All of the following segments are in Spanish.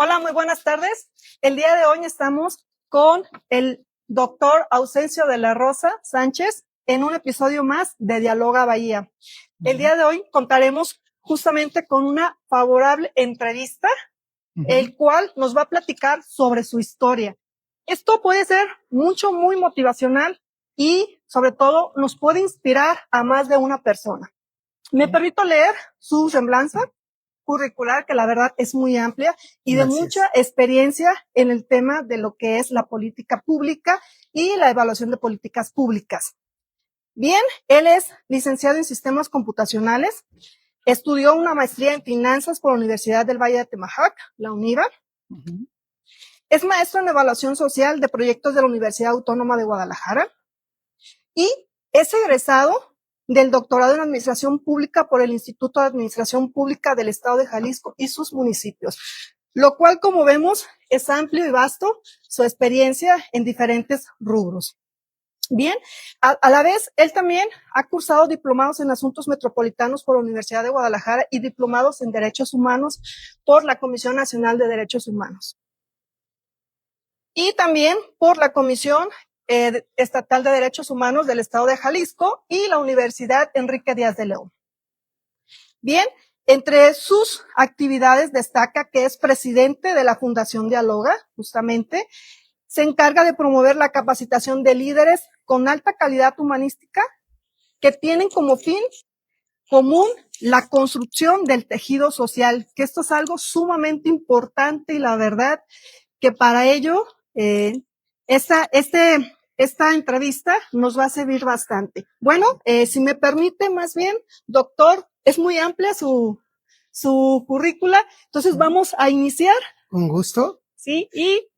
Hola, muy buenas tardes. El día de hoy estamos con el doctor Ausencio de la Rosa Sánchez en un episodio más de Dialoga Bahía. El día de hoy contaremos justamente con una favorable entrevista, el cual nos va a platicar sobre su historia. Esto puede ser muy motivacional y sobre todo nos puede inspirar a más de una persona. Me permito leer su semblanza curricular, que la verdad es muy amplia y de mucha experiencia en el tema de lo que es la política pública y la evaluación de políticas públicas. Bien, él es licenciado en sistemas computacionales, estudió una maestría en finanzas por la Universidad del Valle de Temajac, la UNIVA. Es maestro en evaluación social de proyectos de la Universidad Autónoma de Guadalajara y es egresado del doctorado en Administración Pública por el Instituto de Administración Pública del Estado de Jalisco y sus municipios, lo cual, como vemos, es amplio y vasto su experiencia en diferentes rubros. Bien, a la vez, él también ha cursado diplomados en Asuntos Metropolitanos por la Universidad de Guadalajara y diplomados en Derechos Humanos por la Comisión Nacional de Derechos Humanos. Y también por la Comisión Estatal de Derechos Humanos del Estado de Jalisco y la Universidad Enrique Díaz de León. Bien, entre sus actividades destaca que es presidente de la Fundación Dialoga, justamente. Se encarga de promover la capacitación de líderes con alta calidad humanística que tienen como fin común la construcción del tejido social, que esto es algo sumamente importante y la verdad que para ello esta entrevista nos va a servir bastante. Bueno, si me permite, más bien, doctor, es muy amplia su currícula, entonces vamos a iniciar. Con gusto. Sí, y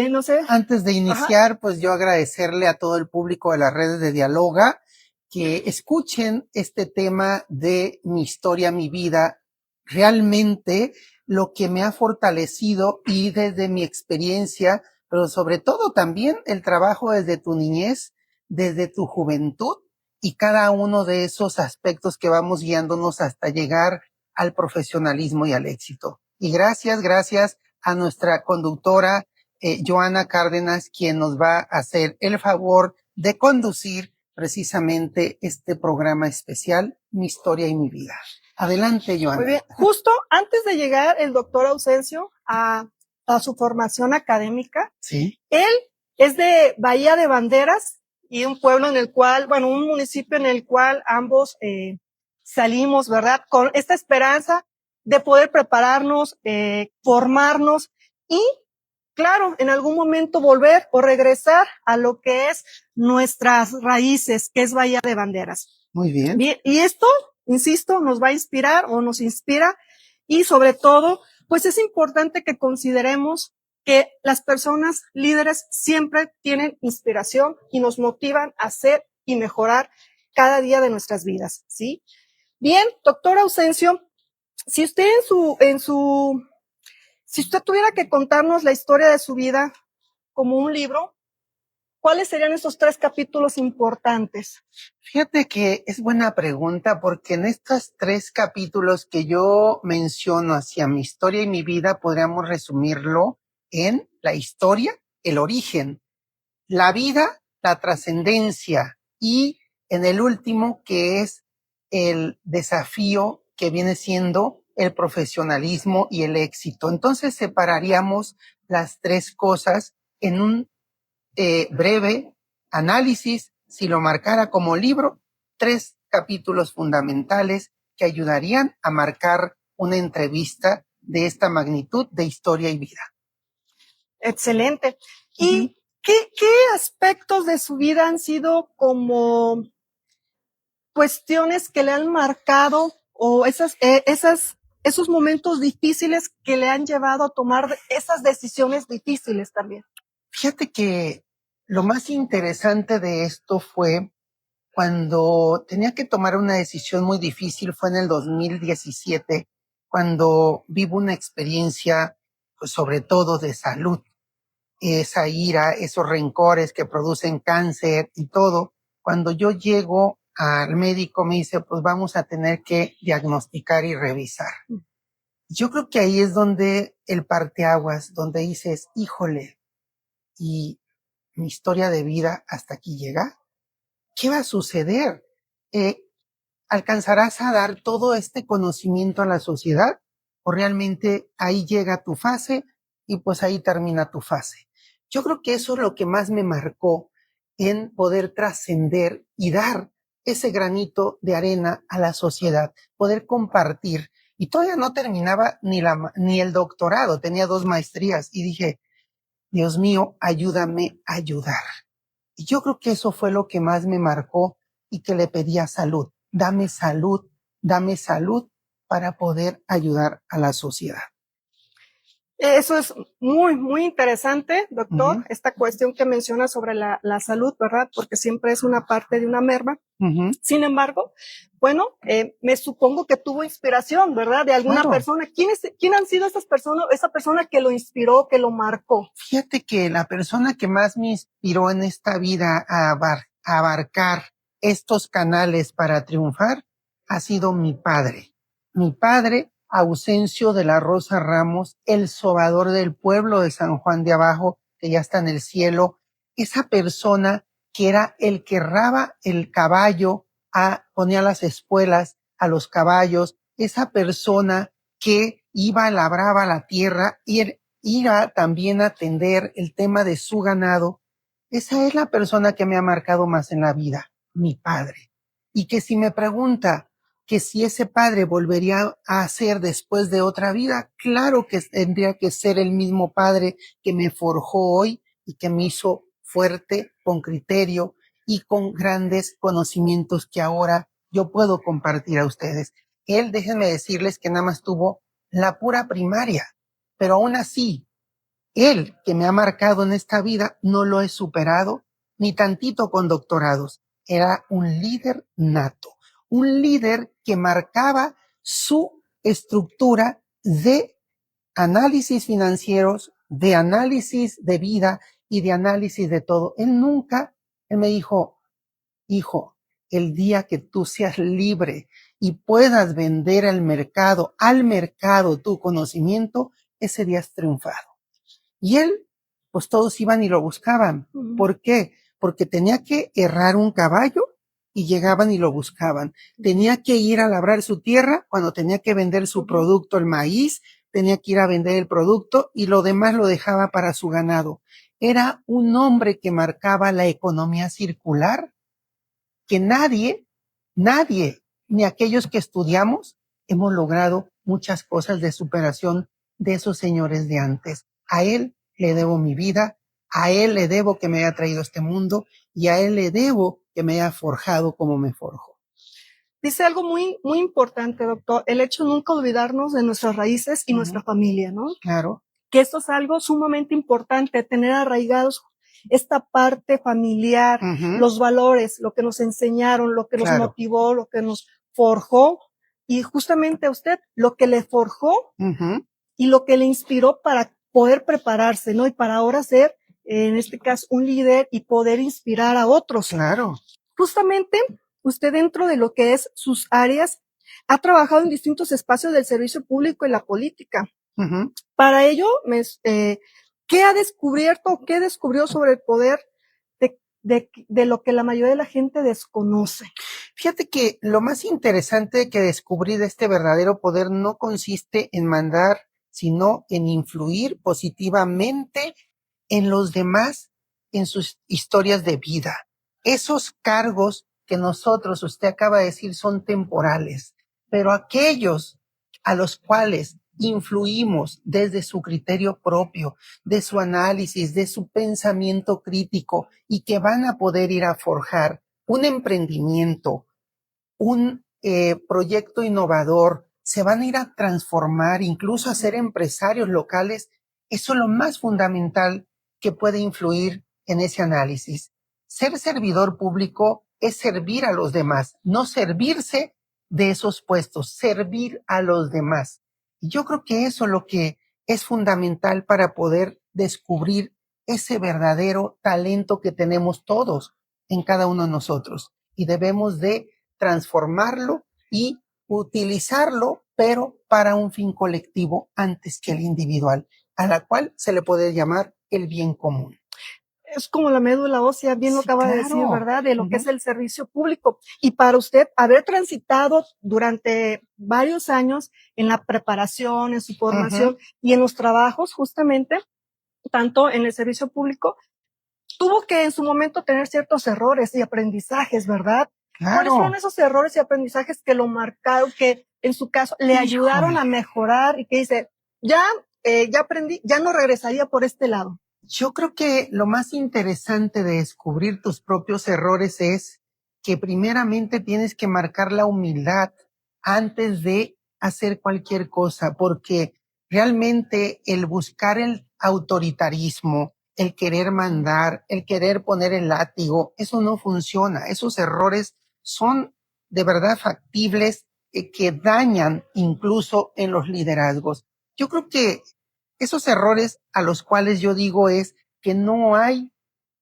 no sé. Antes de iniciar, pues yo agradecerle a todo el público de las redes de Dialoga que escuchen este tema de mi historia, mi vida, realmente lo que me ha fortalecido y desde mi experiencia, pero sobre todo también el trabajo desde tu niñez, desde tu juventud y cada uno de esos aspectos que vamos guiándonos hasta llegar al profesionalismo y al éxito. Y gracias a nuestra conductora, Joana Cárdenas, quien nos va a hacer el favor de conducir precisamente este programa especial, Mi Historia y Mi Vida. Adelante, Joana. Muy bien. Justo antes de llegar el doctor Ausencio a su formación académica, ¿sí? Él es de Bahía de Banderas y un pueblo en el cual, bueno, un municipio en el cual ambos salimos, ¿verdad? Con esta esperanza de poder prepararnos, formarnos y, claro, en algún momento volver o regresar a lo que es nuestras raíces, que es Bahía de Banderas. Muy bien. Bien, y esto, insisto, nos va a inspirar o nos inspira y sobre todo, pues es importante que consideremos que las personas líderes siempre tienen inspiración y nos motivan a hacer y mejorar cada día de nuestras vidas, ¿sí? Bien, doctor Ausencio, si usted si usted tuviera que contarnos la historia de su vida como un libro, ¿cuáles serían esos 3 capítulos importantes? Fíjate que es buena pregunta porque en estos 3 capítulos que yo menciono hacia mi historia y mi vida, podríamos resumirlo en la historia, el origen, la vida, la trascendencia y en el último que es el desafío que viene siendo el profesionalismo y el éxito. Entonces separaríamos las 3 cosas en un breve análisis, si lo marcara como libro, 3 capítulos fundamentales que ayudarían a marcar una entrevista de esta magnitud de historia y vida. Excelente. ¿Y qué aspectos de su vida han sido como cuestiones que le han marcado o esos momentos difíciles que le han llevado a tomar esas decisiones difíciles también? Fíjate que lo más interesante de esto fue cuando tenía que tomar una decisión muy difícil, fue en el 2017, cuando vivo una experiencia, pues sobre todo de salud, esa ira, esos rencores que producen cáncer y todo. Cuando yo llego al médico me dice, pues vamos a tener que diagnosticar y revisar. Yo creo que ahí es donde el parteaguas, donde dices, híjole, y mi historia de vida hasta aquí llega. ¿Qué va a suceder? Eh, ¿Alcanzarás a dar todo este conocimiento a la sociedad? ¿O realmente ahí llega tu fase y pues ahí termina tu fase? Yo creo que eso es lo que más me marcó en poder trascender y dar ese granito de arena a la sociedad, poder compartir. Y todavía no terminaba ni el doctorado, tenía 2 maestrías y dije, Dios mío, ayúdame a ayudar. Y yo creo que eso fue lo que más me marcó y que le pedía salud. Dame salud para poder ayudar a la sociedad. Eso es muy, muy interesante, doctor, Uh-huh. esta cuestión que menciona sobre la salud, ¿verdad? Porque siempre es una parte de una merma. Uh-huh. Sin embargo, bueno, me supongo que tuvo inspiración, ¿verdad? De alguna Claro. persona. ¿Quién han sido estas personas, esa persona que lo inspiró, que lo marcó? Fíjate que la persona que más me inspiró en esta vida a abarcar estos canales para triunfar ha sido mi padre. Mi padre, Ausencio de la Rosa Ramos, el sobador del pueblo de San Juan de Abajo, que ya está en el cielo. Esa persona que era el que erraba el caballo, ponía las espuelas a los caballos. Esa persona que labraba la tierra y ir a también atender el tema de su ganado. Esa es la persona que me ha marcado más en la vida, mi padre. Y que si me pregunta que si ese padre volvería a hacer después de otra vida, claro que tendría que ser el mismo padre que me forjó hoy y que me hizo fuerte, con criterio y con grandes conocimientos que ahora yo puedo compartir a ustedes. Él, déjenme decirles que nada más tuvo la pura primaria, pero aún así, él que me ha marcado en esta vida no lo he superado ni tantito con doctorados. Era un líder nato, un líder que marcaba su estructura de análisis financieros, de análisis de vida y de análisis de todo. Él me dijo, hijo, el día que tú seas libre y puedas vender al mercado tu conocimiento, ese día has triunfado. Y él, pues todos iban y lo buscaban. ¿Por qué? Porque tenía que herrar un caballo y llegaban y lo buscaban. Tenía que ir a labrar su tierra cuando tenía que vender su producto, el maíz, tenía que ir a vender el producto y lo demás lo dejaba para su ganado. Era un hombre que marcaba la economía circular que nadie, ni aquellos que estudiamos, hemos logrado muchas cosas de superación de esos señores de antes. A él le debo mi vida, a él le debo que me haya traído a este mundo y a él le debo que me haya forjado como me forjó. Dice algo muy, muy importante, doctor, el hecho de nunca olvidarnos de nuestras raíces y nuestra familia, ¿no? Claro. Que esto es algo sumamente importante, tener arraigados esta parte familiar, los valores, lo que nos enseñaron, lo que nos motivó, lo que nos forjó, y justamente a usted, lo que le forjó y lo que le inspiró para poder prepararse, ¿no? Y para ahora ser, en este caso, un líder y poder inspirar a otros. Claro. Justamente, usted dentro de lo que es sus áreas, ha trabajado en distintos espacios del servicio público y la política. Para ello, ¿qué ha descubierto, qué descubrió sobre el poder de lo que la mayoría de la gente desconoce? Fíjate que lo más interesante que descubrí de este verdadero poder no consiste en mandar, sino en influir positivamente en los demás, en sus historias de vida. Esos cargos que usted acaba de decir, son temporales, pero aquellos a los cuales influimos desde su criterio propio, de su análisis, de su pensamiento crítico y que van a poder ir a forjar un emprendimiento, un proyecto innovador, se van a ir a transformar, incluso a ser empresarios locales. Eso es lo más fundamental que puede influir en ese análisis. Ser servidor público es servir a los demás, no servirse de esos puestos, servir a los demás. Y yo creo que eso es lo que es fundamental para poder descubrir ese verdadero talento que tenemos todos en cada uno de nosotros. Y debemos de transformarlo y utilizarlo, pero para un fin colectivo antes que el individual, a la cual se le puede llamar el bien común. Es como la médula ósea, bien lo Sí, acaba de decir, claro. ¿verdad? De lo que es el servicio público. Y para usted, haber transitado durante varios años en la preparación, en su formación y en los trabajos, justamente, tanto en el servicio público, tuvo que en su momento tener ciertos errores y aprendizajes, ¿verdad? ¿Cuáles fueron Claro. esos errores y aprendizajes que lo marcaron, que en su caso le ayudaron Híjole. a mejorar y que dice, ya, ya aprendí, ya no regresaría por este lado? Yo creo que lo más interesante de descubrir tus propios errores es que primeramente tienes que marcar la humildad antes de hacer cualquier cosa, porque realmente el buscar el autoritarismo, el querer mandar, el querer poner el látigo, eso no funciona. Esos errores son de verdad factibles, que dañan incluso en los liderazgos. Yo creo que esos errores a los cuales yo digo es que no hay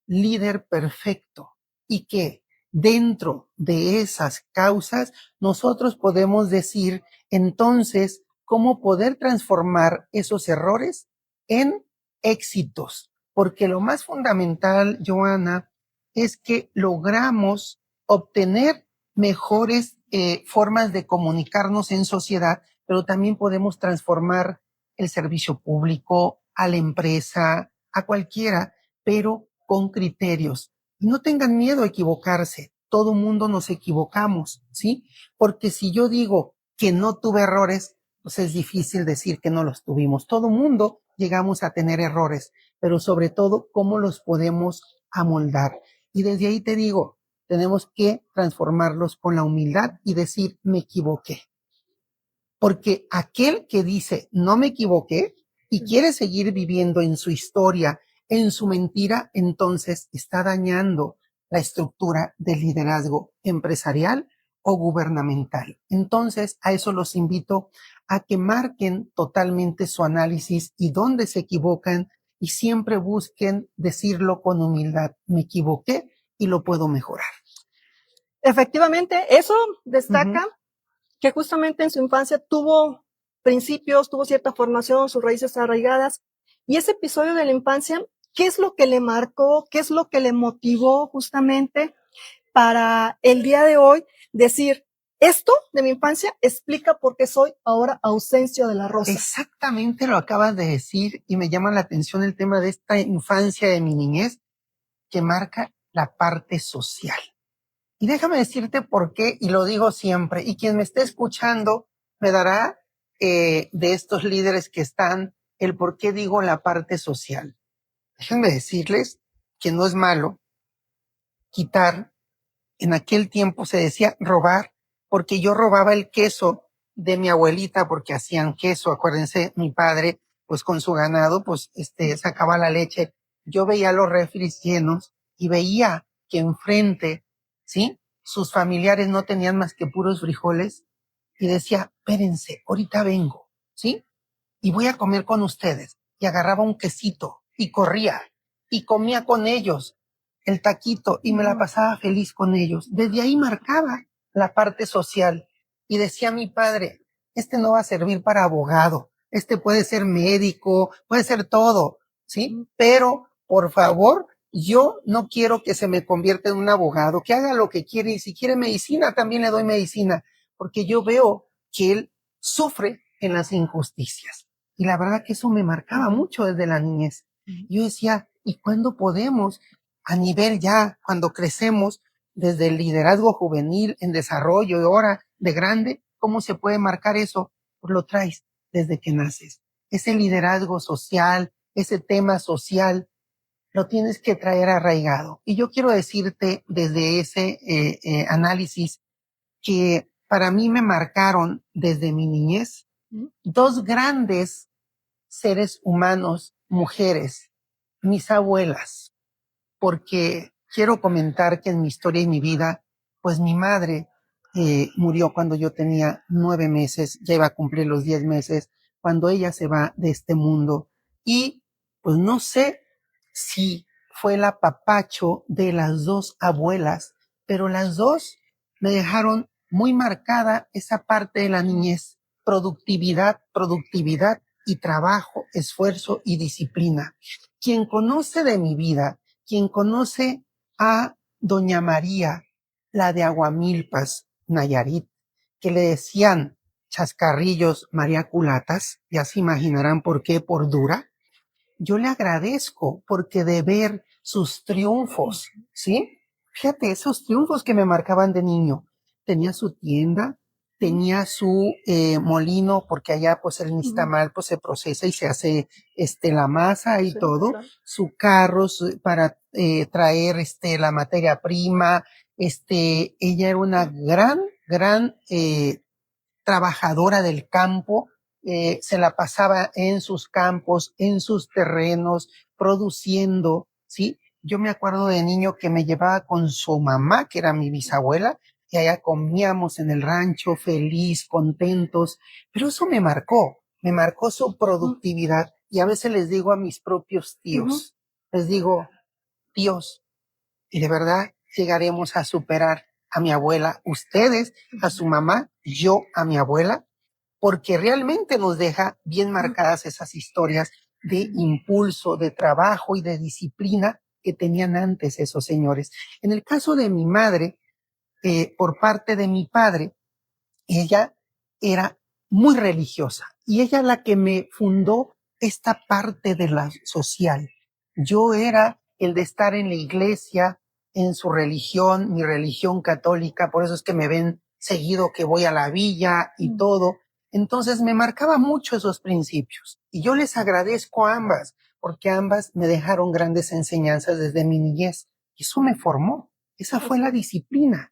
líder perfecto y que dentro de esas causas nosotros podemos decir entonces cómo poder transformar esos errores en éxitos. Porque lo más fundamental, Joana, es que logramos obtener mejores formas de comunicarnos en sociedad, pero también podemos transformar el servicio público, a la empresa, a cualquiera, pero con criterios. No tengan miedo a equivocarse. Todo mundo nos equivocamos, ¿sí? Porque si yo digo que no tuve errores, pues es difícil decir que no los tuvimos. Todo mundo llegamos a tener errores, pero sobre todo, ¿cómo los podemos amoldar? Y desde ahí te digo, tenemos que transformarlos con la humildad y decir, me equivoqué. Porque aquel que dice, no me equivoqué, y quiere seguir viviendo en su historia, en su mentira, entonces está dañando la estructura del liderazgo empresarial o gubernamental. Entonces, a eso los invito a que marquen totalmente su análisis y dónde se equivocan y siempre busquen decirlo con humildad. Me equivoqué y lo puedo mejorar. Efectivamente, eso destaca que justamente en su infancia tuvo principios, tuvo cierta formación, sus raíces arraigadas. Y ese episodio de la infancia, ¿qué es lo que le marcó? ¿Qué es lo que le motivó justamente para el día de hoy decir, esto de mi infancia explica por qué soy ahora Ausencio de la Rosa? Exactamente lo acabas de decir y me llama la atención el tema de esta infancia de mi niñez que marca la parte social. Y déjame decirte por qué, y lo digo siempre, y quien me esté escuchando me dará de estos líderes que están el por qué digo la parte social. Déjenme decirles que no es malo quitar. En aquel tiempo se decía robar, porque yo robaba el queso de mi abuelita porque hacían queso. Acuérdense, mi padre, pues con su ganado, pues sacaba la leche. Yo veía los refris llenos y veía que enfrente, ¿sí? Sus familiares no tenían más que puros frijoles y decía, espérense, ahorita vengo, ¿sí? Y voy a comer con ustedes. Y agarraba un quesito y corría y comía con ellos el taquito y me la pasaba feliz con ellos. Desde ahí marcaba la parte social y decía mi padre, este no va a servir para abogado, este puede ser médico, puede ser todo, ¿sí? Pero, por favor, yo no quiero que se me convierta en un abogado, que haga lo que quiere y si quiere medicina, también le doy medicina, porque yo veo que él sufre en las injusticias. Y la verdad que eso me marcaba mucho desde la niñez. Yo decía, ¿y cuándo podemos, a nivel ya, cuando crecemos, desde el liderazgo juvenil, en desarrollo y ahora de grande, cómo se puede marcar eso? Pues lo traes desde que naces. Ese liderazgo social, ese tema social, lo tienes que traer arraigado. Y yo quiero decirte desde ese análisis que para mí me marcaron desde mi niñez dos grandes seres humanos, mujeres, mis abuelas, porque quiero comentar que en mi historia y mi vida, pues mi madre murió cuando yo tenía 9 meses, ya iba a cumplir los 10 meses, cuando ella se va de este mundo. Y pues no sé si fue el apapacho de las dos abuelas, pero las dos me dejaron muy marcada esa parte de la niñez. Productividad, productividad y trabajo, esfuerzo y disciplina. Quien conoce de mi vida, quien conoce a doña María, la de Aguamilpas, Nayarit, que le decían chascarrillos María Culatas, ya se imaginarán por qué, por dura. Yo le agradezco porque de ver sus triunfos, ¿sí? Fíjate, esos triunfos que me marcaban de niño. Tenía su tienda, tenía su molino, porque allá pues el nixtamal pues se procesa y se hace la masa y todo, claro. Su carro para traer la materia prima, ella era una gran trabajadora del campo, se la pasaba en sus campos, en sus terrenos, produciendo, ¿sí? Yo me acuerdo de niño que me llevaba con su mamá, que era mi bisabuela, y allá comíamos en el rancho, feliz, contentos, pero eso me marcó su productividad, y a veces les digo a mis propios tíos, les digo, tíos, y de verdad llegaremos a superar a mi abuela, ustedes, a su mamá, yo a mi abuela, porque realmente nos deja bien marcadas esas historias de impulso, de trabajo y de disciplina que tenían antes esos señores. En el caso de mi madre, por parte de mi padre, ella era muy religiosa y ella la que me fundó esta parte de la social. Yo era el de estar en la iglesia, en su religión, mi religión católica, por eso es que me ven seguido que voy a la villa y todo. Entonces me marcaba mucho esos principios y yo les agradezco a ambas porque ambas me dejaron grandes enseñanzas desde mi niñez y eso me formó. Esa fue la disciplina.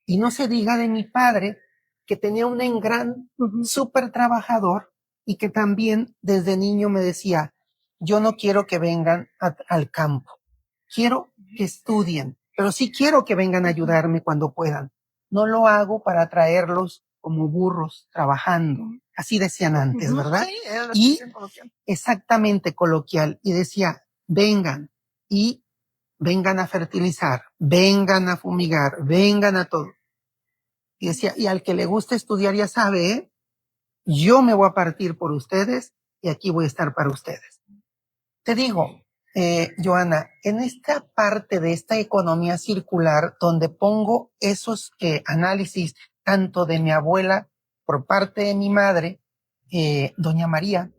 Y no se diga de mi padre, que tenía un engran súper trabajador y que también desde niño me decía, yo no quiero que vengan al campo, quiero que estudien, pero sí quiero que vengan a ayudarme cuando puedan. No lo hago para traerlos como burros trabajando. Así decían antes, ¿verdad? Sí, y exactamente coloquial. Y decía, vengan y vengan a fertilizar, vengan a fumigar, vengan a todo. Y decía, y al que le gusta estudiar ya sabe, ¿eh? Yo me voy a partir por ustedes y aquí voy a estar para ustedes. Te digo, Joana, en esta parte de esta economía circular, donde pongo esos análisis tanto de mi abuela por parte de mi madre, doña María,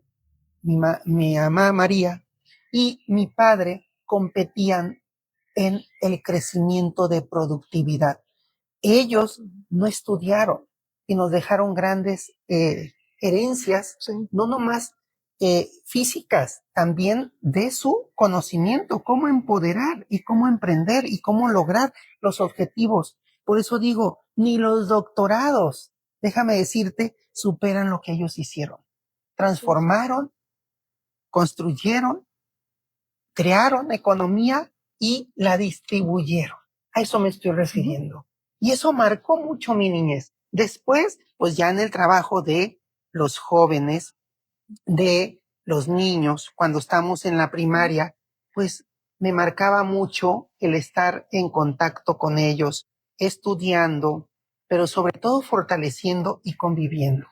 mi mamá María, y mi padre competían en el crecimiento de productividad. Ellos no estudiaron y nos dejaron grandes herencias, no nomás físicas, también de su conocimiento, cómo empoderar y cómo emprender y cómo lograr los objetivos. Por eso digo, ni los doctorados, déjame decirte, superan lo que ellos hicieron. Transformaron, construyeron, crearon economía y la distribuyeron. A eso me estoy refiriendo. Y eso marcó mucho mi niñez. Después, pues ya en el trabajo de los jóvenes, de los niños, cuando estamos en la primaria, pues me marcaba mucho el estar en contacto con ellos, estudiando, pero sobre todo fortaleciendo y conviviendo.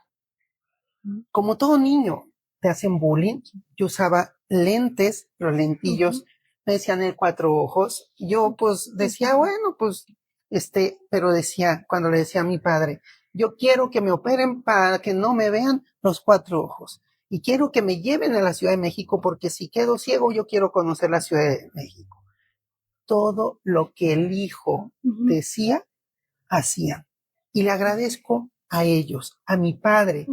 Como todo niño, te hacen bullying. Yo usaba lentes, los lentillos, me decían el cuatro ojos. Yo pues decía, bueno, pues, pero decía, cuando le decía a mi padre, yo quiero que me operen para que no me vean los cuatro ojos. Y quiero que me lleven a la Ciudad de México porque si quedo ciego, yo quiero conocer la Ciudad de México. Todo lo que el hijo decía, hacían. Y le agradezco a ellos, a mi padre,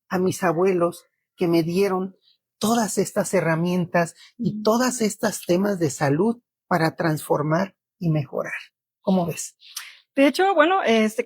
a mis abuelos que me dieron todas estas herramientas y todas estas temas de salud para transformar y mejorar. ¿Cómo ves? De hecho, bueno,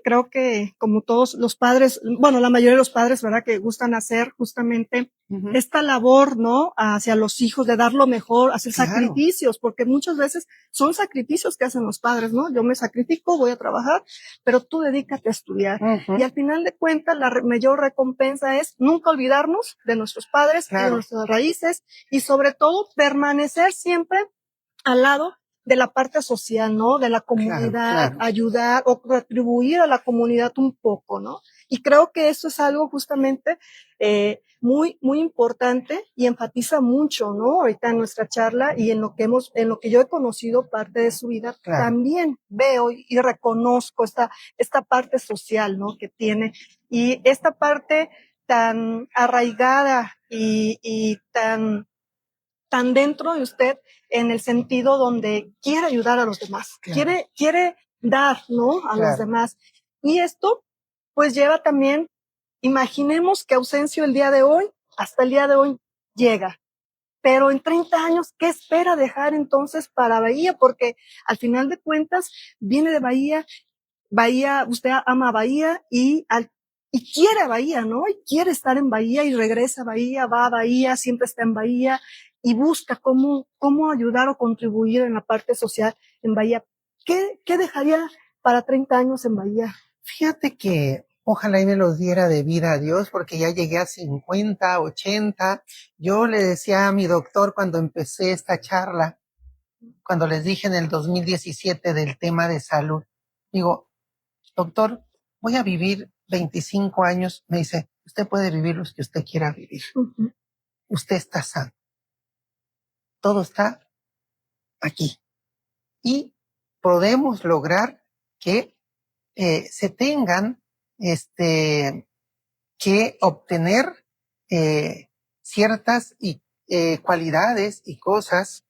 creo que como todos los padres, bueno, la mayoría de los padres, ¿verdad?, que gustan hacer justamente esta labor, ¿no?, hacia los hijos, de dar lo mejor, hacer sacrificios, porque muchas veces son sacrificios que hacen los padres, ¿no? Yo me sacrifico, voy a trabajar, pero tú dedícate a estudiar. Y al final de cuentas, la mayor recompensa es nunca olvidarnos de nuestros padres, de nuestras raíces, y sobre todo permanecer siempre al lado de la parte social, ¿no? De la comunidad, claro. ayudar o contribuir a la comunidad un poco, ¿no? Y creo que eso es algo justamente muy, muy importante y enfatiza mucho, ¿no? Ahorita en nuestra charla y en lo que yo he conocido parte de su vida, Claro. también veo y reconozco esta parte social, ¿no? Que tiene y esta parte tan arraigada y tan dentro de usted en el sentido donde quiere ayudar a los demás, Claro. quiere dar, ¿no? A los demás. Y esto, pues lleva también, imaginemos que Ausencio el día de hoy, hasta el día de hoy, llega. Pero en 30 años, ¿qué espera dejar entonces para Bahía? Porque al final de cuentas, viene de Bahía, usted ama Bahía y quiere a Bahía, ¿no? Y quiere estar en Bahía y regresa a Bahía, va a Bahía, siempre está en Bahía y busca cómo ayudar o contribuir en la parte social en Bahía. ¿Qué dejaría para 30 años en Bahía? Fíjate que ojalá y me los diera de vida a Dios, porque ya llegué a 50, 80. Yo le decía a mi doctor cuando empecé esta charla, cuando les dije en el 2017 del tema de salud, digo, doctor, voy a vivir 25 años. Me dice, usted puede vivir los que usted quiera vivir. Uh-huh. Usted está sano. Todo está aquí. Y podemos lograr que se tengan que obtener ciertas cualidades y cosas.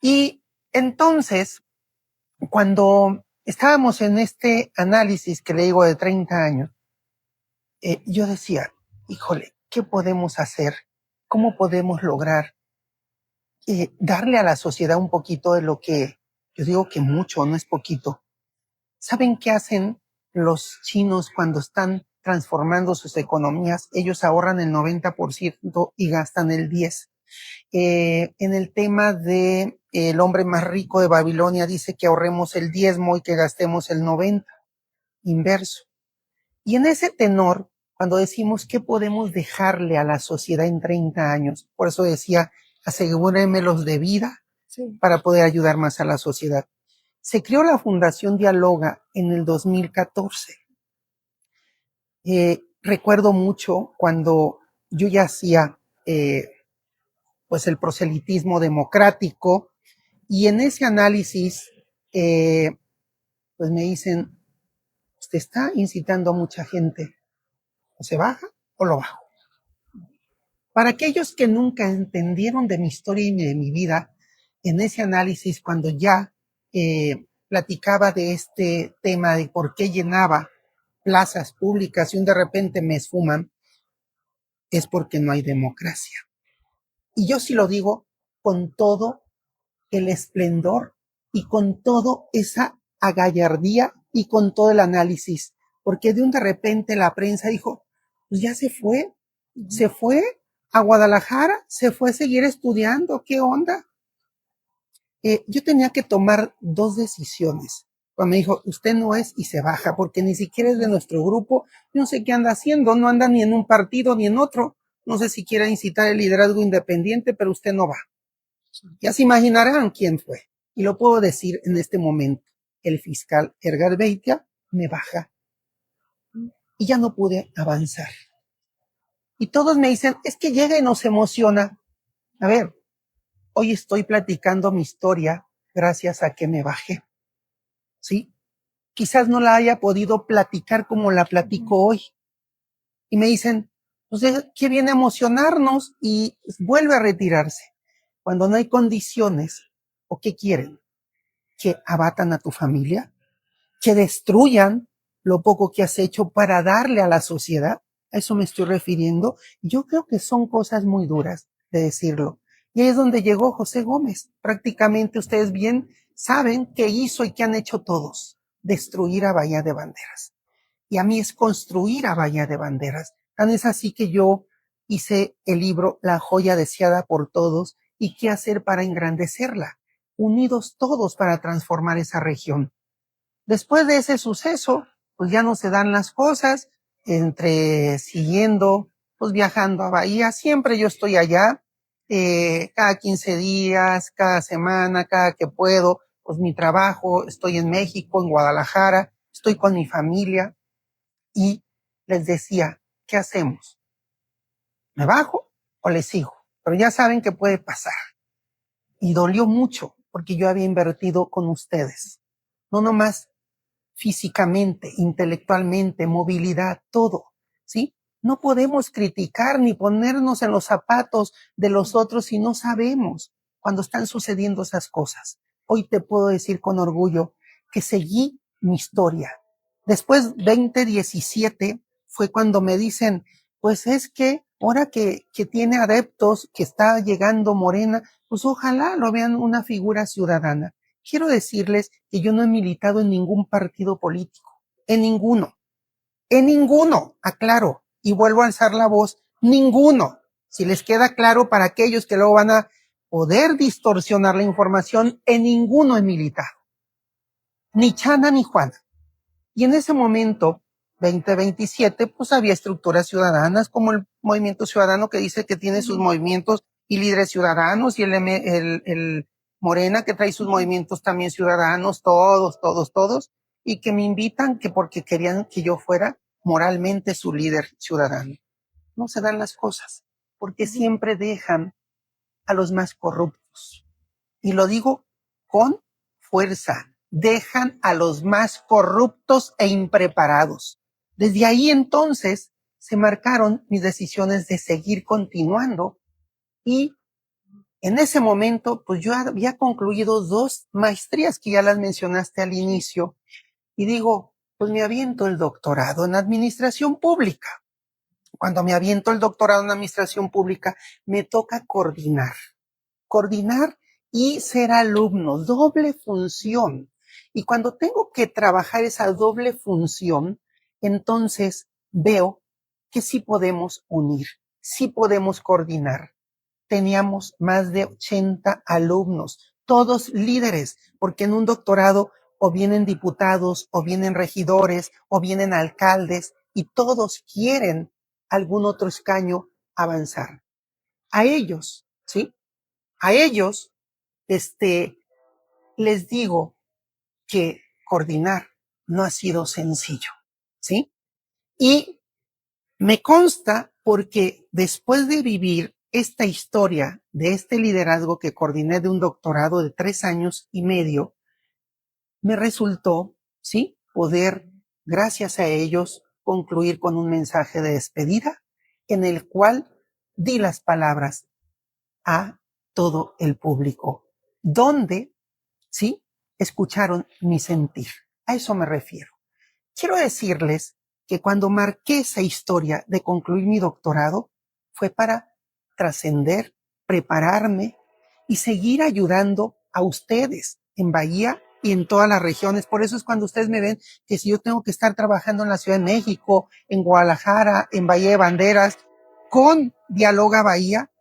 Y entonces, cuando estábamos en este análisis que le digo de 30 años, yo decía, híjole, ¿qué podemos hacer? ¿Cómo podemos lograr darle a la sociedad un poquito de lo que yo digo que mucho, no es poquito? ¿Saben qué hacen los chinos cuando están transformando sus economías? Ellos ahorran el 90% y gastan el 10%. En el tema de el hombre más rico de Babilonia dice que ahorremos el diezmo y que gastemos el 90%, inverso. Y en ese tenor, cuando decimos qué podemos dejarle a la sociedad en 30 años, por eso decía, asegúrenmelos de vida para poder ayudar más a la sociedad. Se creó la Fundación Dialoga en el 2014. Recuerdo mucho cuando yo ya hacía pues el proselitismo democrático y en ese análisis pues me dicen, usted está incitando a mucha gente, o se baja o lo bajo. Para aquellos que nunca entendieron de mi historia y de mi vida, en ese análisis cuando ya platicaba de este tema de por qué llenaba plazas públicas y de repente me esfuman, es porque no hay democracia. Y yo sí lo digo con todo el esplendor y con toda esa agallardía y con todo el análisis, porque de repente la prensa dijo, pues ya se fue a Guadalajara, se fue a seguir estudiando, ¿qué onda? Yo tenía que tomar dos decisiones. Cuando me dijo, usted no es y se baja, porque ni siquiera es de nuestro grupo, yo no sé qué anda haciendo, no anda ni en un partido ni en otro, no sé si quiera incitar el liderazgo independiente, pero usted no va. Ya se imaginarán quién fue. Y lo puedo decir en este momento. El fiscal Edgar Beitia me baja. Y ya no pude avanzar. Y todos me dicen, es que llega y nos emociona. A ver, hoy estoy platicando mi historia gracias a que me bajé. ¿Sí? Quizás no la haya podido platicar como la platico hoy. Y me dicen, pues, ¿qué viene a emocionarnos? Y vuelve a retirarse. Cuando no hay condiciones, ¿o qué quieren? ¿Que abatan a tu familia? ¿Que destruyan lo poco que has hecho para darle a la sociedad? A eso me estoy refiriendo. Yo creo que son cosas muy duras de decirlo. Y ahí es donde llegó José Gómez. Prácticamente ustedes bien saben qué hizo y qué han hecho todos. Destruir a Bahía de Banderas. Y a mí es construir a Bahía de Banderas. Tan es así que yo hice el libro La joya deseada por todos y qué hacer para engrandecerla. Unidos todos para transformar esa región. Después de ese suceso, pues ya no se dan las cosas, entre siguiendo, pues viajando a Bahía, siempre yo estoy allá, cada 15 días, cada semana, cada que puedo, pues mi trabajo, estoy en México, en Guadalajara, estoy con mi familia y les decía, ¿qué hacemos? ¿Me bajo o les sigo? Pero ya saben que puede pasar. Y dolió mucho porque yo había invertido con ustedes. No nomás físicamente, intelectualmente, movilidad, todo, ¿sí? No podemos criticar ni ponernos en los zapatos de los otros si no sabemos cuando están sucediendo esas cosas. Hoy te puedo decir con orgullo que seguí mi historia. Después, 2017, fue cuando me dicen, pues es que ahora que tiene adeptos, que está llegando Morena, pues ojalá lo vean una figura ciudadana. Quiero decirles que yo no he militado en ningún partido político, en ninguno, aclaro, y vuelvo a alzar la voz, ninguno. Si les queda claro para aquellos que luego van a poder distorsionar la información, en ninguno he militado, ni Chana ni Juana. Y en ese momento, 2027, pues había estructuras ciudadanas como el Movimiento Ciudadano que dice que tiene sus movimientos y líderes ciudadanos y el Morena que trae sus movimientos también ciudadanos, todos, y que me invitan que porque querían que yo fuera moralmente su líder ciudadano. No se dan las cosas, porque siempre dejan a los más corruptos. Y lo digo con fuerza. Dejan a los más corruptos e impreparados. Desde ahí entonces se marcaron mis decisiones de seguir continuando y en ese momento pues yo había concluido 2 maestrías que ya las mencionaste al inicio y digo, pues me aviento el doctorado en administración pública. Cuando me aviento el doctorado en administración pública me toca coordinar y ser alumno, doble función. Y cuando tengo que trabajar esa doble función, entonces veo que sí podemos unir, sí podemos coordinar. Teníamos más de 80 alumnos, todos líderes, porque en un doctorado o vienen diputados, o vienen regidores, o vienen alcaldes, y todos quieren algún otro escaño avanzar. A ellos, ¿sí? A ellos, les digo que coordinar no ha sido sencillo, ¿sí? Y me consta porque después de vivir esta historia de este liderazgo que coordiné de un doctorado de 3 años y medio, me resultó, ¿sí? Poder, gracias a ellos, concluir con un mensaje de despedida en el cual di las palabras a todo el público, donde, ¿sí? Escucharon mi sentir. A eso me refiero. Quiero decirles que cuando marqué esa historia de concluir mi doctorado, fue para trascender, prepararme y seguir ayudando a ustedes en Bahía y en todas las regiones. Por eso es cuando ustedes me ven que si yo tengo que estar trabajando en la Ciudad de México, en Guadalajara, en Bahía de Banderas, con Dialoga Bahía,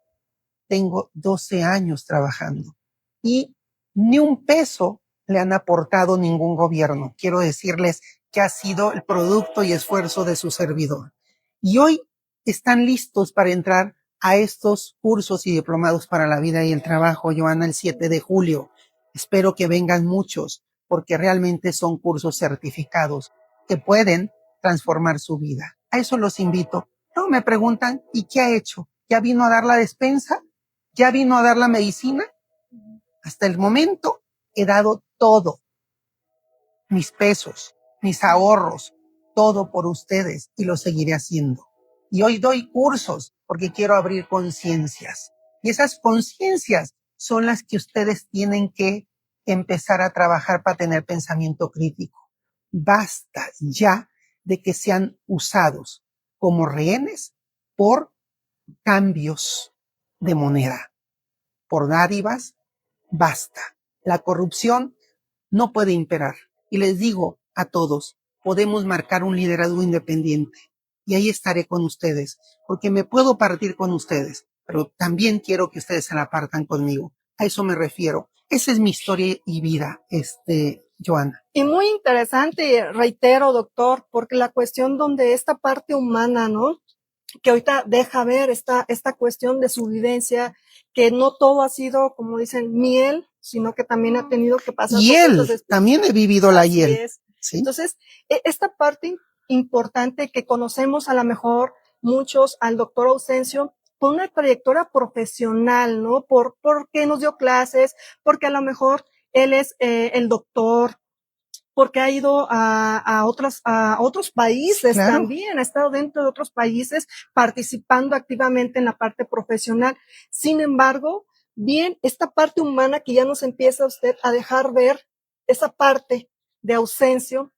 tengo 12 años trabajando y ni un peso le han aportado ningún gobierno. Quiero decirles que ha sido el producto y esfuerzo de su servidor. Y hoy están listos para entrar a estos cursos y diplomados para la vida y el trabajo, Joana, el 7 de julio. Espero que vengan muchos, porque realmente son cursos certificados que pueden transformar su vida. A eso los invito. No me preguntan, ¿y qué ha hecho? ¿Ya vino a dar la despensa? ¿Ya vino a dar la medicina? Hasta el momento he dado todo, mis pesos, mis ahorros, todo por ustedes y lo seguiré haciendo. Y hoy doy cursos porque quiero abrir conciencias. Y esas conciencias son las que ustedes tienen que empezar a trabajar para tener pensamiento crítico. Basta ya de que sean usados como rehenes por cambios de moneda, por dádivas. Basta. La corrupción no puede imperar. Y les digo a todos, podemos marcar un liderazgo independiente. Y ahí estaré con ustedes, porque me puedo partir con ustedes, pero también quiero que ustedes se la partan conmigo. A eso me refiero. Esa es mi historia y vida, Joana. Y muy interesante, reitero, doctor, porque la cuestión donde esta parte humana, ¿no? Que ahorita deja ver esta cuestión de su vivencia, que no todo ha sido, como dicen, miel, sino que también ha tenido que pasar por Hiel, también he vivido la hiel. es. ¿Sí? Entonces, esta parte importante que conocemos a lo mejor muchos al doctor Ausencio por una trayectoria profesional, ¿no? Porque nos dio clases, porque a lo mejor él es el doctor, porque ha ido a otros países Claro. también, ha estado dentro de otros países participando activamente en la parte profesional. Sin embargo, bien, esta parte humana que ya nos empieza usted a dejar ver, esa parte de Ausencio,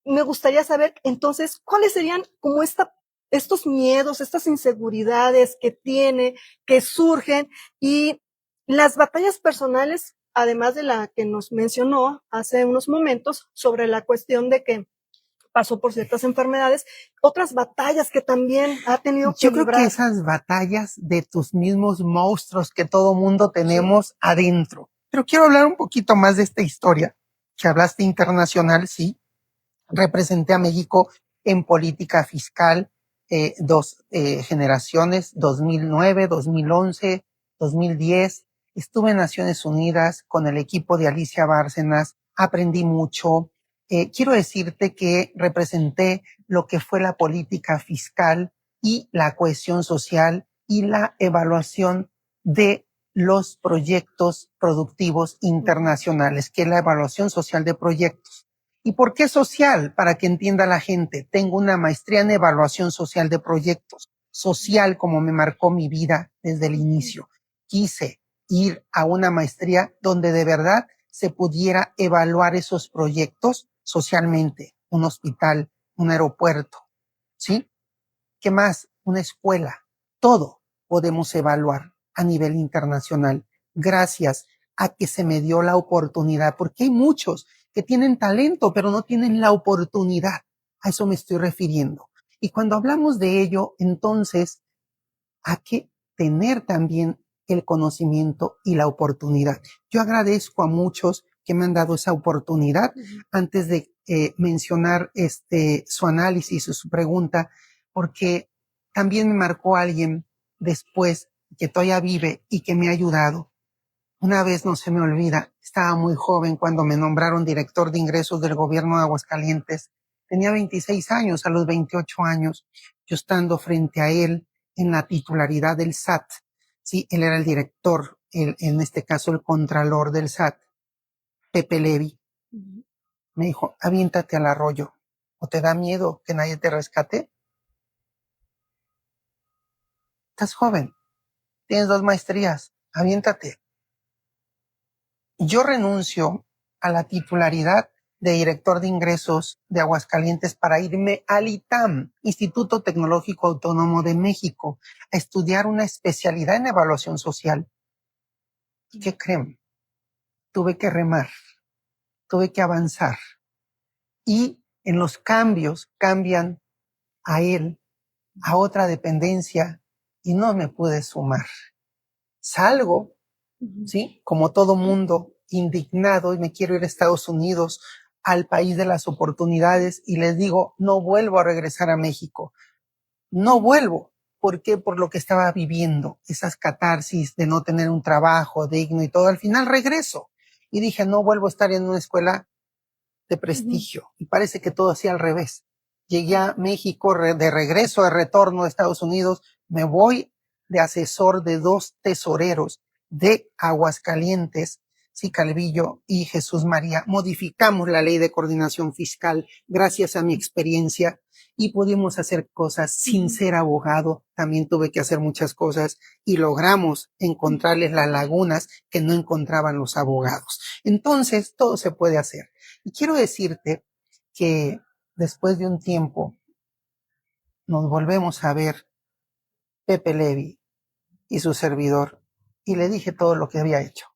me gustaría saber entonces cuáles serían como estos miedos, estas inseguridades que tiene, que surgen y las batallas personales, además de la que nos mencionó hace unos momentos sobre la cuestión de que pasó por ciertas enfermedades, otras batallas que también ha tenido que Yo creo que librar. esas batallas de tus mismos monstruos que todo mundo tenemos adentro. Pero quiero hablar un poquito más de esta historia que hablaste internacional, sí. Representé a México en política fiscal dos generaciones, 2009, 2011, 2010. Estuve en Naciones Unidas con el equipo de Alicia Bárcenas, aprendí mucho. Quiero decirte que representé lo que fue la política fiscal y la cohesión social y la evaluación de los proyectos productivos internacionales, que es la evaluación social de proyectos. ¿Y por qué social? Para que entienda la gente. Tengo una maestría en evaluación social de proyectos. Social como me marcó mi vida desde el inicio. Quise ir a una maestría donde de verdad se pudiera evaluar esos proyectos socialmente. Un hospital, un aeropuerto, ¿sí? ¿Qué más? Una escuela. Todo podemos evaluar a nivel internacional gracias a que se me dio la oportunidad, porque hay muchos que tienen talento, pero no tienen la oportunidad. A eso me estoy refiriendo. Y cuando hablamos de ello, entonces, hay que tener también el conocimiento y la oportunidad. Yo agradezco a muchos que me han dado esa oportunidad. Antes de mencionar su análisis o su pregunta, porque también me marcó alguien después que todavía vive y que me ha ayudado. Una vez no se me olvida, estaba muy joven cuando me nombraron director de ingresos del gobierno de Aguascalientes. Tenía 26 años, a los 28 años, yo estando frente a él en la titularidad del SAT. Sí, él era el director, en este caso el contralor del SAT, Pepe Levi. Me dijo, aviéntate al arroyo, ¿o te da miedo que nadie te rescate? Estás joven, tienes 2 maestrías, aviéntate. Yo renuncio a la titularidad de director de ingresos de Aguascalientes para irme al ITAM, Instituto Tecnológico Autónomo de México, a estudiar una especialidad en evaluación social. ¿Qué creen? Tuve que remar, tuve que avanzar. Y en los cambios cambian a él, a otra dependencia, y no me pude sumar. Salgo, ¿sí? Como todo mundo, indignado, y me quiero ir a Estados Unidos, al país de las oportunidades, y les digo, no vuelvo a regresar a México. No vuelvo. ¿Por qué? Por lo que estaba viviendo, esas catarsis de no tener un trabajo digno y todo. Al final regreso. Y dije, no vuelvo a estar en una escuela de prestigio. Y parece que todo hacía al revés. Llegué a México de regreso, de retorno a Estados Unidos. Me voy de asesor de 2 tesoreros de Aguascalientes, sí, Calvillo y Jesús María. Modificamos la ley de coordinación fiscal gracias a mi experiencia y pudimos hacer cosas sin ser abogado. También tuve que hacer muchas cosas y logramos encontrarles las lagunas que no encontraban los abogados. Entonces, todo se puede hacer. Y quiero decirte que después de un tiempo nos volvemos a ver Pepe Levi y su servidor y le dije todo lo que había hecho.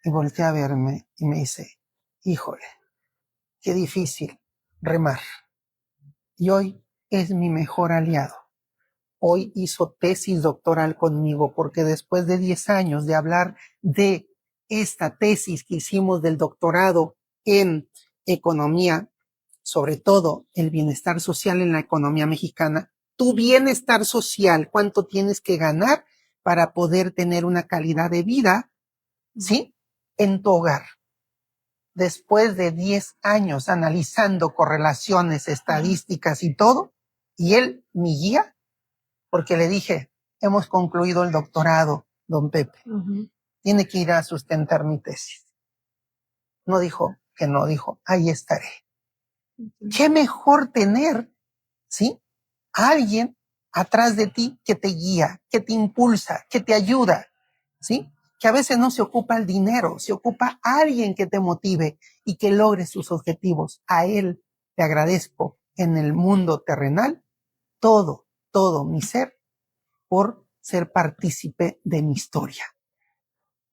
Y volteé a verme y me dice, híjole, qué difícil remar. Y hoy es mi mejor aliado. Hoy hizo tesis doctoral conmigo porque después de 10 años de hablar de esta tesis que hicimos del doctorado en economía, sobre todo el bienestar social en la economía mexicana, tu bienestar social, cuánto tienes que ganar para poder tener una calidad de vida, ¿sí? En tu hogar. Después de 10 años analizando correlaciones, estadísticas y todo, y él, mi guía, porque le dije, hemos concluido el doctorado, don Pepe, tiene que ir a sustentar mi tesis. No dijo que no, dijo, ahí estaré. Qué mejor tener, ¿sí? A alguien atrás de ti que te guía, que te impulsa, que te ayuda, ¿sí? Que a veces no se ocupa el dinero, se ocupa alguien que te motive y que logre sus objetivos. A él le agradezco en el mundo terrenal todo mi ser por ser partícipe de mi historia.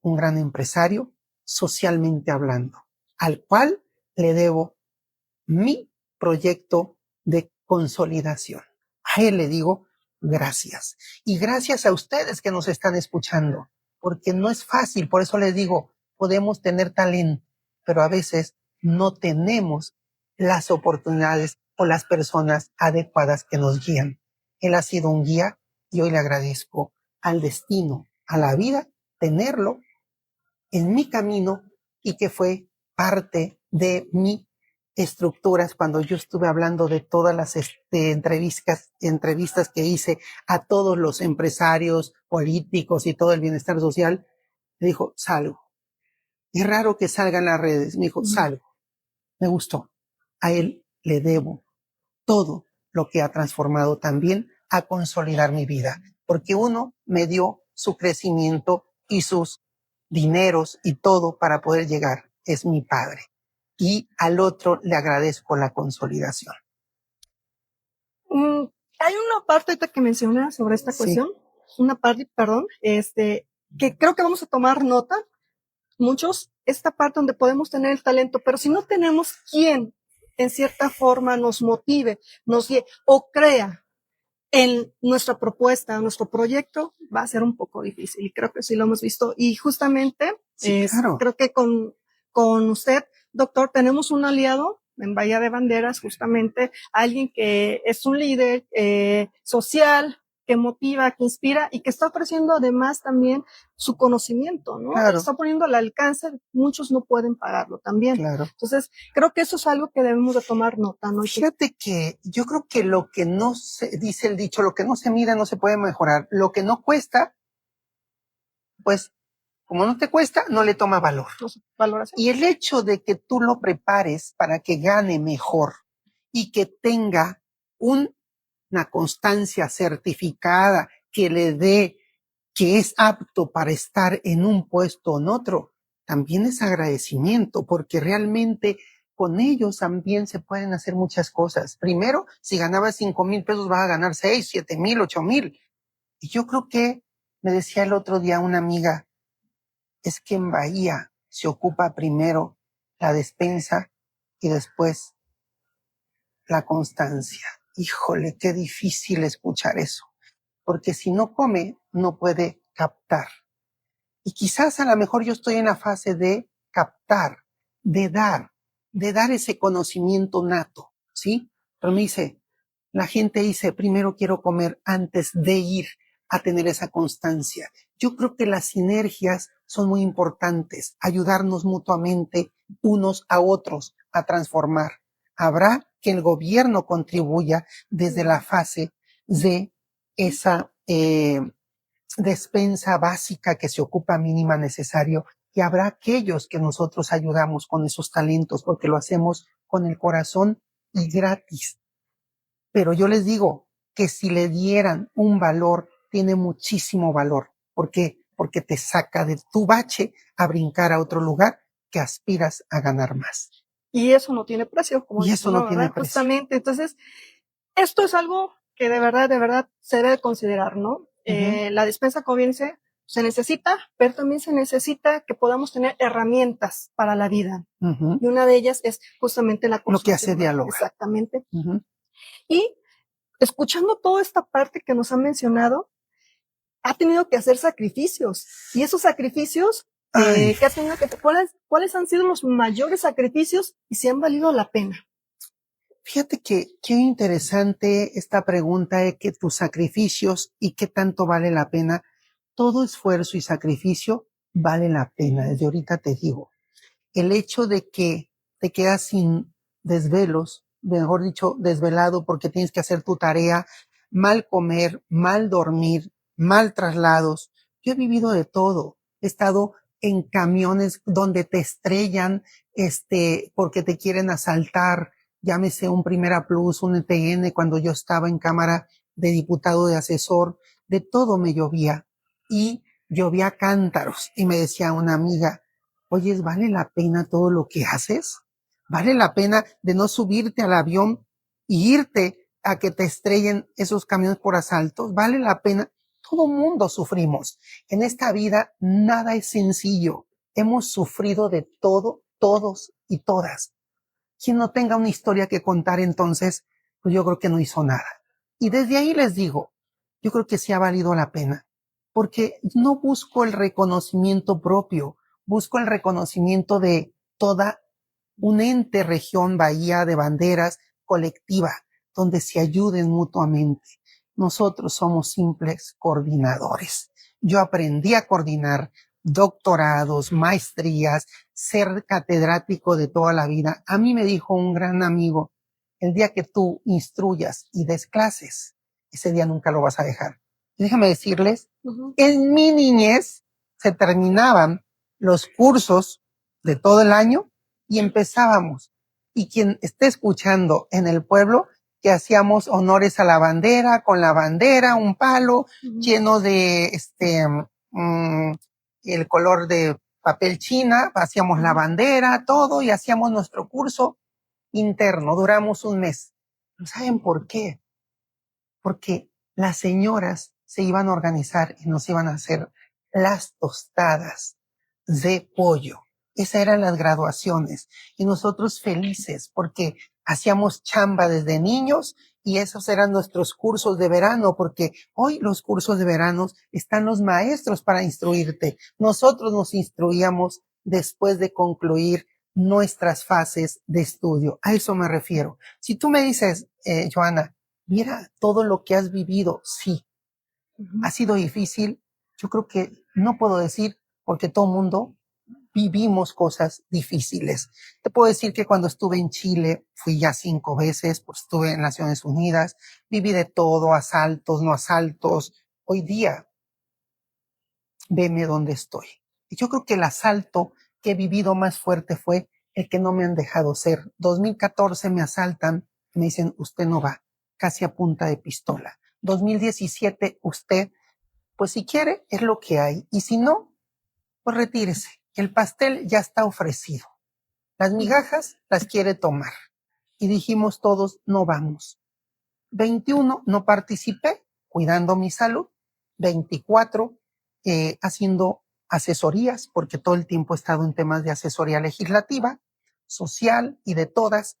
Un gran empresario, socialmente hablando, al cual le debo mi proyecto de consolidación. A él le digo gracias. Y gracias a ustedes que nos están escuchando, porque no es fácil, por eso les digo, podemos tener talento, pero a veces no tenemos las oportunidades o las personas adecuadas que nos guían. Él ha sido un guía y hoy le agradezco al destino, a la vida, tenerlo en mi camino y que fue parte de mi estructuras cuando yo estuve hablando de todas las entrevistas que hice a todos los empresarios, políticos y todo el bienestar social, me dijo, salgo. Es raro que salgan las redes. Me dijo, salgo. Me gustó. A él le debo todo lo que ha transformado también a consolidar mi vida, porque uno me dio su crecimiento y sus dineros y todo para poder llegar. Es mi padre. Y al otro le agradezco la consolidación. Hay una parte ahorita que mencionas sobre esta cuestión, una parte, perdón, que creo que vamos a tomar nota, muchos, esta parte donde podemos tener el talento, pero si no tenemos quien en cierta forma nos motive, nos guíe o crea en nuestra propuesta, nuestro proyecto, va a ser un poco difícil. Y creo que sí lo hemos visto. Y justamente, claro. creo que con usted, doctor, tenemos un aliado en Bahía de Banderas, justamente alguien que es un líder social, que motiva, que inspira y que está ofreciendo además también su conocimiento, ¿no? Claro. Está poniendo al alcance, muchos no pueden pagarlo también. Claro. Entonces, creo que eso es algo que debemos de tomar nota, ¿no? Fíjate que yo creo que lo que no se, dice el dicho, lo que no se mira no se puede mejorar. Lo que no cuesta, pues, como no te cuesta, no le toma valor. Valoración. Y el hecho de que tú lo prepares para que gane mejor y que tenga una constancia certificada que le dé que es apto para estar en un puesto o en otro, también es agradecimiento, porque realmente con ellos también se pueden hacer muchas cosas. Primero, si ganabas 5,000 pesos, vas a ganar 6, 7,000, 8,000. Y yo creo que me decía el otro día una amiga, es que en Bahía se ocupa primero la despensa y después la constancia. Híjole, qué difícil escuchar eso, porque si no come, no puede captar. Y quizás a lo mejor yo estoy en la fase de captar, de dar ese conocimiento nato, ¿sí? Pero me dice, la gente dice, primero quiero comer antes de ir a tener esa constancia. Yo creo que las sinergias son muy importantes, ayudarnos mutuamente unos a otros a transformar. Habrá que el gobierno contribuya desde la fase de esa despensa básica que se ocupa mínima necesario, y habrá aquellos que nosotros ayudamos con esos talentos porque lo hacemos con el corazón y gratis. Pero yo les digo que si le dieran un valor, tiene muchísimo valor. ¿Por qué? Porque te saca de tu bache a brincar a otro lugar que aspiras a ganar más. Y eso no tiene precio, como y eso no tiene ¿verdad? precio. Justamente, entonces, esto es algo que de verdad se debe considerar, ¿no? La despensa, como bien dice, se necesita, pero también se necesita que podamos tener herramientas para la vida. Y una de ellas es justamente la lo que hace diálogo. Exactamente. Y escuchando toda esta parte que nos han mencionado, ha tenido que hacer sacrificios. Y esos sacrificios, que ha tenido que, ¿cuáles han sido los mayores sacrificios y si han valido la pena? Fíjate que qué interesante esta pregunta de que tus sacrificios y qué tanto vale la pena. todo esfuerzo y sacrificio vale la pena. Desde ahorita te digo, el hecho de que te quedas sin desvelos, mejor dicho, desvelado porque tienes que hacer tu tarea, mal comer, mal dormir, mal traslados. Yo he vivido de todo. He estado en camiones donde te estrellan, porque te quieren asaltar, llámese un Primera Plus, un ETN, cuando yo estaba en Cámara de Diputado de Asesor, de todo me llovía. Y llovía cántaros. Y me decía una amiga, oye, ¿vale la pena todo lo que haces? ¿Vale la pena de no subirte al avión y irte a que te estrellen esos camiones por asaltos? ¿Vale la pena? Todo mundo sufrimos. En esta vida nada es sencillo. Hemos sufrido de todo, todos y todas. Quien no tenga una historia que contar entonces, pues yo creo que no hizo nada. Y desde ahí les digo, yo creo que sí ha valido la pena, porque no busco el reconocimiento propio, busco el reconocimiento de toda un ente, región, bahía de banderas colectiva, donde se ayuden mutuamente. Nosotros somos simples coordinadores. Yo aprendí a coordinar doctorados, maestrías, ser catedrático de toda la vida. A mí me dijo un gran amigo, el día que tú instruyas y des clases, ese día nunca lo vas a dejar. Y déjame decirles, en mi niñez se terminaban los cursos de todo el año y empezábamos. Y quien esté escuchando en el pueblo, que hacíamos honores a la bandera, con la bandera, un palo lleno de el color de papel china, hacíamos la bandera, todo, y hacíamos nuestro curso interno. Duramos un mes. ¿Saben por qué? Porque las señoras se iban a organizar y nos iban a hacer las tostadas de pollo. Esas eran las graduaciones. Y nosotros felices porque hacíamos chamba desde niños y esos eran nuestros cursos de verano, porque hoy los cursos de verano están los maestros para instruirte. Nosotros nos instruíamos después de concluir nuestras fases de estudio. A eso me refiero. Si tú me dices, Joana, mira todo lo que has vivido, sí, ha sido difícil. Yo creo que no puedo decir porque todo mundo vivimos cosas difíciles. Te puedo decir que cuando estuve en Chile, fui ya 5 veces, pues estuve en Naciones Unidas, viví de todo, asaltos, no asaltos. Hoy día, veme dónde estoy. Y yo creo que el asalto que he vivido más fuerte fue el que no me han dejado ser. 2014 me asaltan, me dicen, usted no va, casi a punta de pistola. 2017, usted, pues si quiere, es lo que hay. Y si no, pues retírese. El pastel ya está ofrecido. Las migajas las quiere tomar. Y dijimos todos, no vamos. 21, no participé, cuidando mi salud. 24, haciendo asesorías, porque todo el tiempo he estado en temas de asesoría legislativa, social y de todas.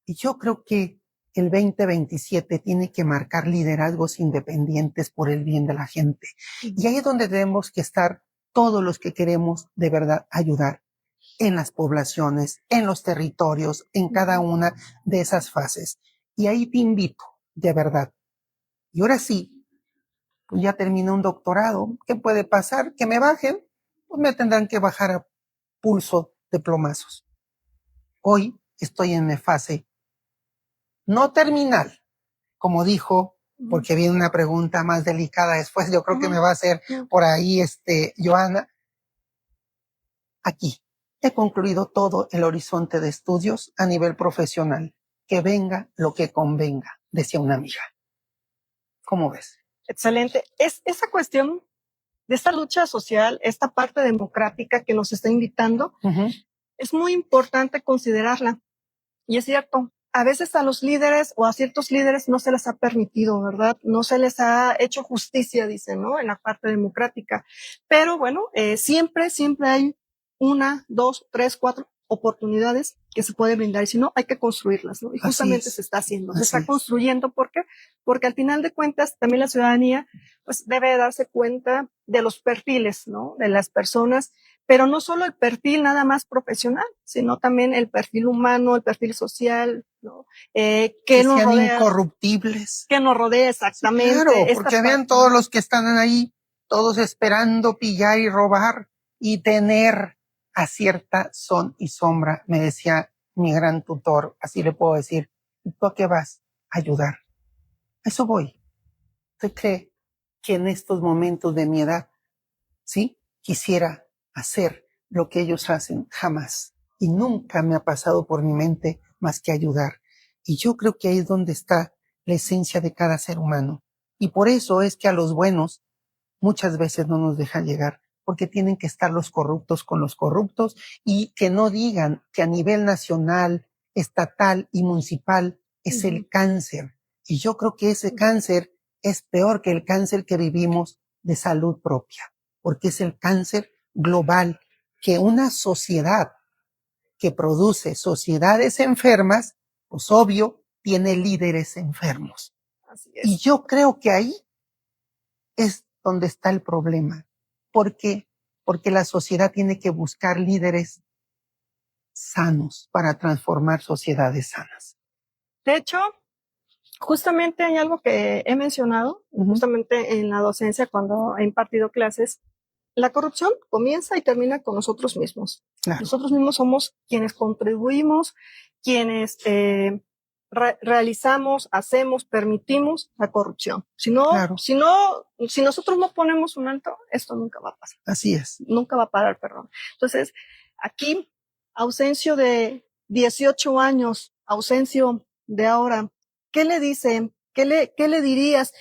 Y yo creo que el 2027 tiene que marcar liderazgos independientes por el bien de la gente. Y ahí es donde tenemos que estar todos los que queremos de verdad ayudar en las poblaciones, en los territorios, en cada una de esas fases. Y ahí te invito, de verdad. Y ahora sí, pues ya terminé un doctorado. ¿Qué puede pasar? Que me bajen, pues me tendrán que bajar a pulso de plomazos. Hoy estoy en mi fase no terminal, como dijo, porque viene una pregunta más delicada después, yo creo que me va a hacer por ahí, Joana. Aquí he concluido todo el horizonte de estudios a nivel profesional. Que venga lo que convenga, decía una amiga. ¿Cómo ves? Excelente. Es esa cuestión de esta lucha social, esta parte democrática que nos está invitando, es muy importante considerarla. Y es cierto, a veces a los líderes o a ciertos líderes no se les ha permitido, ¿verdad? No se les ha hecho justicia, dicen, ¿no? En la parte democrática. Pero bueno, siempre hay 1, 2, 3, 4 oportunidades que se pueden brindar y si no, hay que construirlas, ¿no? Y justamente se está haciendo, se está construyendo. ¿Por qué? Porque al final de cuentas también la ciudadanía pues debe darse cuenta de los perfiles, ¿no? De las personas, pero no solo el perfil nada más profesional, sino también el perfil humano, el perfil social, ¿no? Que nos sean rodea, incorruptibles. que nos rodea exactamente. Sí, claro, porque vean todos los que están ahí, todos esperando pillar y robar y tener a cierta son y sombra, me decía mi gran tutor, así le puedo decir. ¿Y tú a qué vas? A ayudar. A eso voy. ¿Usted cree que en estos momentos de mi edad, sí, quisiera hacer lo que ellos hacen? Jamás. Y nunca me ha pasado por mi mente más que ayudar. Y yo creo que ahí es donde está la esencia de cada ser humano. Y por eso es que a los buenos muchas veces no nos dejan llegar, porque tienen que estar los corruptos con los corruptos y que no digan que a nivel nacional, estatal y municipal es el cáncer. Y yo creo que ese cáncer es peor que el cáncer que vivimos de salud propia, porque es el cáncer global que una sociedad que produce sociedades enfermas, pues obvio, tiene líderes enfermos. Así Y es. yo creo que ahí es donde está el problema. ¿Por qué? Porque la sociedad tiene que buscar líderes sanos para transformar sociedades sanas. De hecho, justamente hay algo que he mencionado, justamente en la docencia cuando he impartido clases. La corrupción comienza y termina con nosotros mismos. Claro. Nosotros mismos somos quienes contribuimos, quienes realizamos, hacemos, permitimos la corrupción. Claro. Si nosotros no ponemos un alto, esto nunca va a pasar. Así es. Nunca va a parar, perdón. Entonces, aquí, ausencio de 18 años, ausencio de ahora, ¿qué le dicen? ¿Qué le dirías?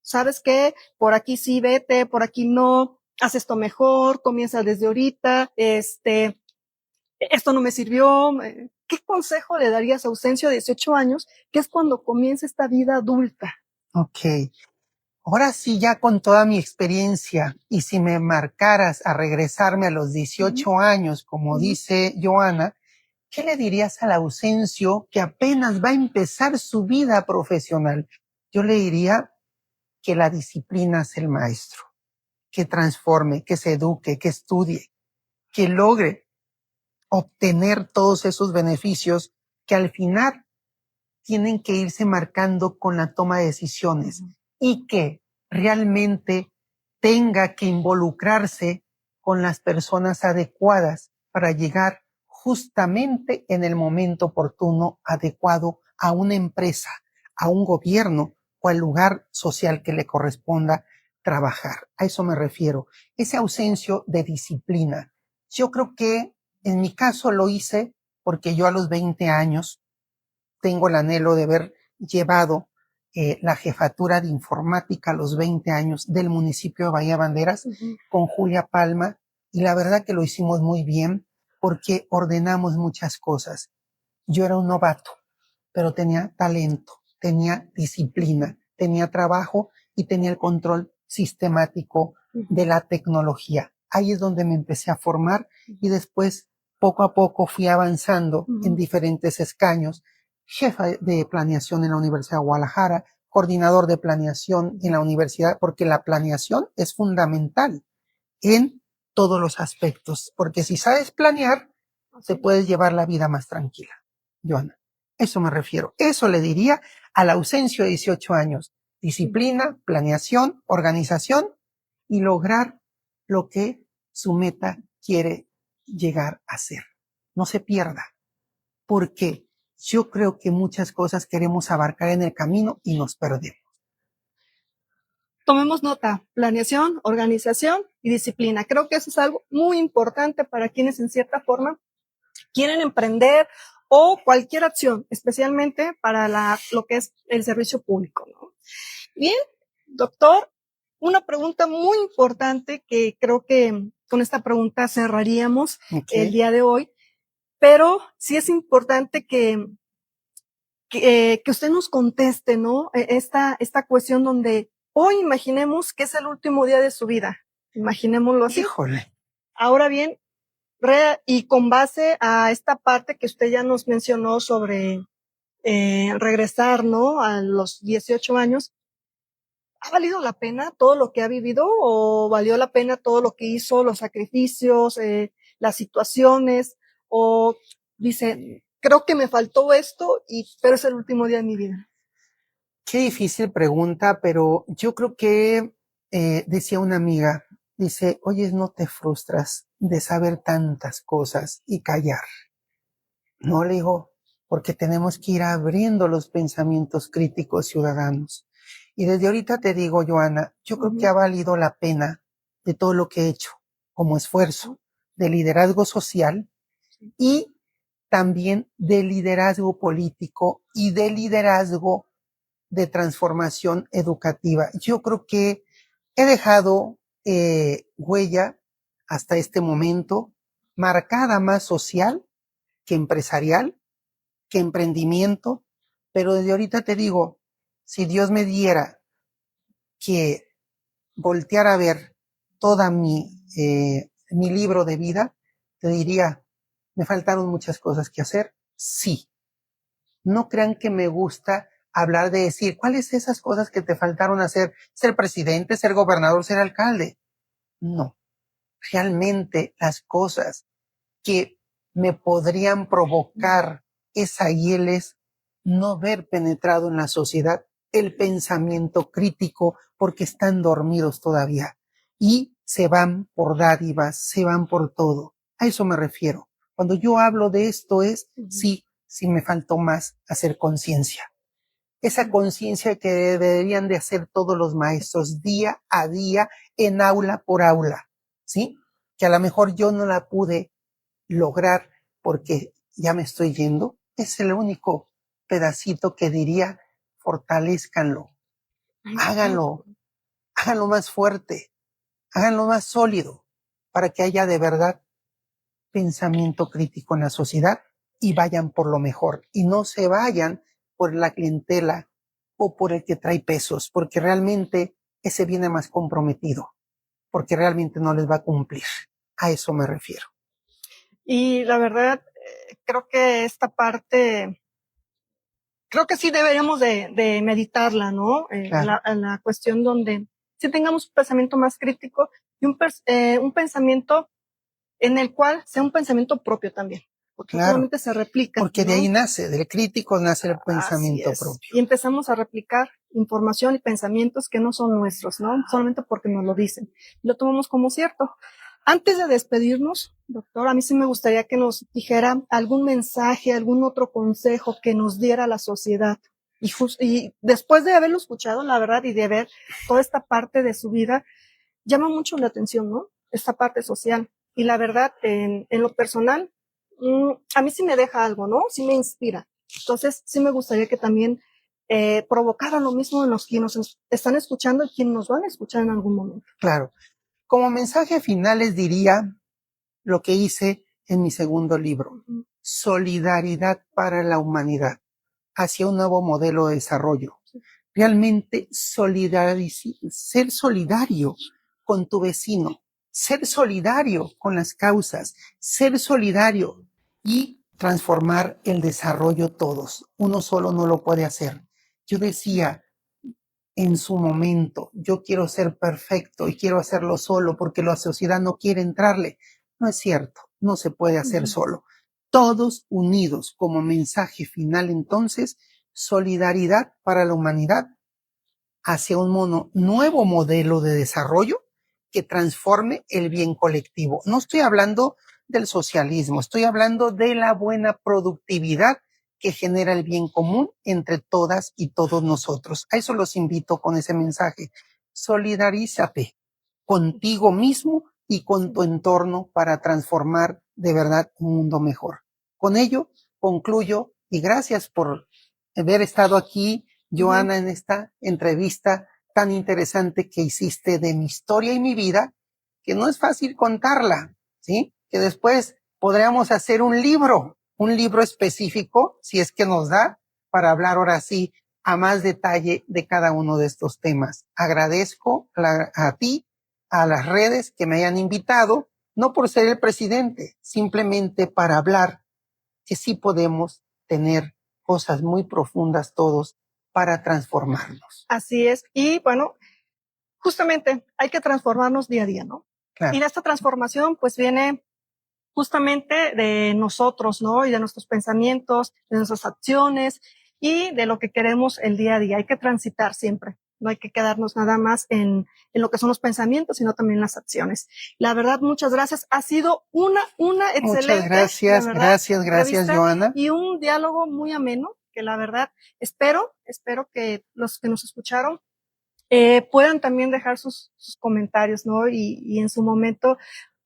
¿Sabes qué? Por aquí sí, vete, por aquí no, haz esto mejor, comienza desde ahorita, esto no me sirvió. ¿Qué consejo le darías a ausencio de 18 años, que es cuando comienza esta vida adulta? Ok. Ahora sí, ya con toda mi experiencia, y si me marcaras a regresarme a los 18 años, como dice Joana, ¿qué le dirías al Ausencio que apenas va a empezar su vida profesional? Yo le diría que la disciplina es el maestro, que transforme, que se eduque, que estudie, que logre obtener todos esos beneficios que al final tienen que irse marcando con la toma de decisiones y que realmente tenga que involucrarse con las personas adecuadas para llegar justamente en el momento oportuno, adecuado a una empresa, a un gobierno o al lugar social que le corresponda trabajar. A eso me refiero. Ese ausencio de disciplina. Yo creo que en mi caso lo hice porque yo a los 20 años tengo el anhelo de haber llevado la jefatura de informática a los 20 años del municipio de Bahía Banderas con Julia Palma, y la verdad que lo hicimos muy bien porque ordenamos muchas cosas. Yo era un novato, pero tenía talento, tenía disciplina, tenía trabajo y tenía el control sistemático de la tecnología. Ahí es donde me empecé a formar y después poco a poco fui avanzando en diferentes escaños. Jefa de planeación en la Universidad de Guadalajara, coordinador de planeación en la universidad, porque la planeación es fundamental en todos los aspectos, porque si sabes planear, te puedes llevar la vida más tranquila. Joana, eso me refiero. Eso le diría al Ausencio de 18 años. Disciplina, planeación, organización y lograr lo que su meta quiere llegar a ser. No se pierda, porque yo creo que muchas cosas queremos abarcar en el camino y nos perdemos. Tomemos nota, planeación, organización y disciplina. Creo que eso es algo muy importante para quienes en cierta forma quieren emprender o cualquier acción, especialmente para lo que es el servicio público, ¿no? Bien, doctor, una pregunta muy importante que creo que con esta pregunta cerraríamos el día de hoy, pero sí es importante que usted nos conteste, ¿no? Esta cuestión donde hoy imaginemos que es el último día de su vida. Imaginémoslo así. Híjole. Ahora bien, y con base a esta parte que usted ya nos mencionó sobre regresar, ¿no? A los 18 años, ¿ha valido la pena todo lo que ha vivido o valió la pena todo lo que hizo, los sacrificios, las situaciones? O dice, creo que me faltó esto, pero es el último día de mi vida. Qué difícil pregunta, pero yo creo que decía una amiga, dice, oye, no te frustras de saber tantas cosas y callar. No, le digo, porque tenemos que ir abriendo los pensamientos críticos ciudadanos. Y desde ahorita te digo, Joana, yo creo que ha valido la pena de todo lo que he hecho como esfuerzo de liderazgo social y también de liderazgo político y de liderazgo de transformación educativa. Yo creo que he dejado huella hasta este momento marcada más social que empresarial, que emprendimiento, pero desde ahorita te digo, si Dios me diera que voltear a ver toda mi libro de vida, te diría, me faltaron muchas cosas que hacer, sí. No crean que me gusta hablar de decir, ¿cuáles esas cosas que te faltaron hacer? Ser presidente, ser gobernador, ser alcalde. No, realmente las cosas que me podrían provocar esa hiel es no haber penetrado en la sociedad el pensamiento crítico porque están dormidos todavía y se van por dádivas, se van por todo. A eso me refiero. Cuando yo hablo de esto es, sí me faltó más hacer conciencia. Esa conciencia que deberían de hacer todos los maestros día a día en aula por aula, ¿sí? Que a lo mejor yo no la pude lograr porque ya me estoy yendo. Es el único pedacito que diría, fortalezcanlo, háganlo, háganlo más fuerte, háganlo más sólido para que haya de verdad pensamiento crítico en la sociedad y vayan por lo mejor y no se vayan por la clientela o por el que trae pesos, porque realmente ese viene más comprometido, porque realmente no les va a cumplir. A eso me refiero. Y la verdad, creo que esta parte, creo que sí deberíamos de meditarla, ¿no? Claro. En la cuestión donde sí tengamos un pensamiento más crítico y un pensamiento en el cual sea un pensamiento propio también, porque Claro, solamente se replica. porque ¿no? de ahí nace, del crítico nace el pensamiento Así es. propio. Y empezamos a replicar información y pensamientos que no son nuestros, ¿no? Solamente porque nos lo dicen. Lo tomamos como cierto. Antes de despedirnos, doctor, a mí sí me gustaría que nos dijera algún mensaje, algún otro consejo que nos diera la sociedad. Y después de haberlo escuchado, la verdad, y de ver toda esta parte de su vida, llama mucho la atención, ¿no? Esta parte social. Y la verdad, en lo personal, a mí sí me deja algo, ¿no? Sí me inspira. Entonces, sí me gustaría que también provocara lo mismo en los que nos están escuchando y quienes nos van a escuchar en algún momento. Claro. Como mensaje final les diría lo que hice en mi segundo libro, Solidaridad para la Humanidad, hacia un nuevo modelo de desarrollo. Realmente ser solidario con tu vecino, ser solidario con las causas, ser solidario y transformar el desarrollo todos. Uno solo no lo puede hacer. Yo decía en su momento, yo quiero ser perfecto y quiero hacerlo solo porque la sociedad no quiere entrarle. No es cierto, no se puede hacer solo. Todos unidos como mensaje final entonces, solidaridad para la humanidad hacia un nuevo modelo de desarrollo que transforme el bien colectivo. No estoy hablando del socialismo, estoy hablando de la buena productividad que genera el bien común entre todas y todos nosotros. A eso los invito con ese mensaje. Solidarízate contigo mismo y con tu entorno para transformar de verdad un mundo mejor. Con ello concluyo y gracias por haber estado aquí, Joana, en esta entrevista tan interesante que hiciste de mi historia y mi vida, que no es fácil contarla, ¿sí? Que después podríamos hacer un libro específico, si es que nos da, para hablar ahora sí a más detalle de cada uno de estos temas. Agradezco a ti, a las redes que me hayan invitado, no por ser el presidente, simplemente para hablar que sí podemos tener cosas muy profundas todos para transformarnos. Así es. Y bueno, justamente hay que transformarnos día a día, ¿no? Claro. Y de esta transformación pues viene justamente de nosotros, ¿no? Y de nuestros pensamientos, de nuestras acciones y de lo que queremos el día a día. Hay que transitar siempre. No hay que quedarnos nada más en lo que son los pensamientos, sino también las acciones. La verdad, muchas gracias. Ha sido una excelente. Muchas gracias, la verdad, gracias, Joana. Y un diálogo muy ameno, que la verdad, espero que los que nos escucharon puedan también dejar sus comentarios, ¿no? Y en su momento,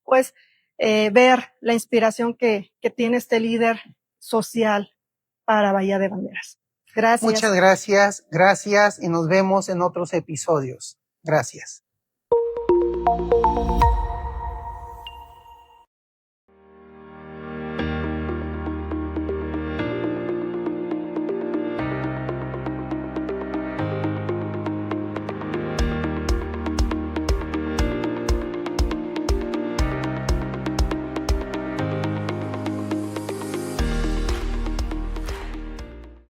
pues, ver la inspiración que tiene este líder social para Bahía de Banderas. Gracias. Muchas gracias y nos vemos en otros episodios. Gracias.